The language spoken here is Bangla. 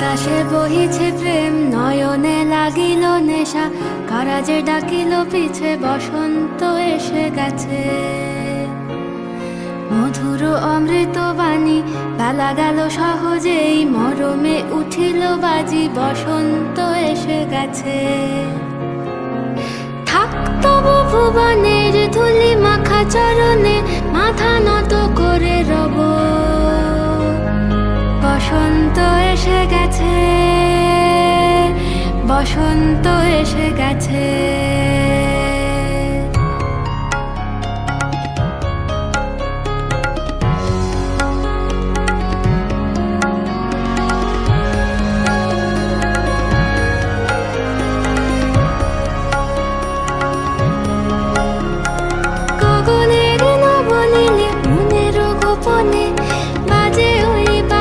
বাতাসে বহিছে প্রেম, নয়নে লাগিল নেশা, কারাজে ডাকিল পিছে, বসন্ত এসে গেছে। মধুর অমৃত বাণী, বেলা গেল সহজেই, মরমে উঠিল বাজি, বসন্ত এসে গেছে। থাক তবু ভুবনের ধুলি মাখা চরণে, মাথা নত করে রব। বসন্ত এসে গেছে, বসন্ত এসে গেছে।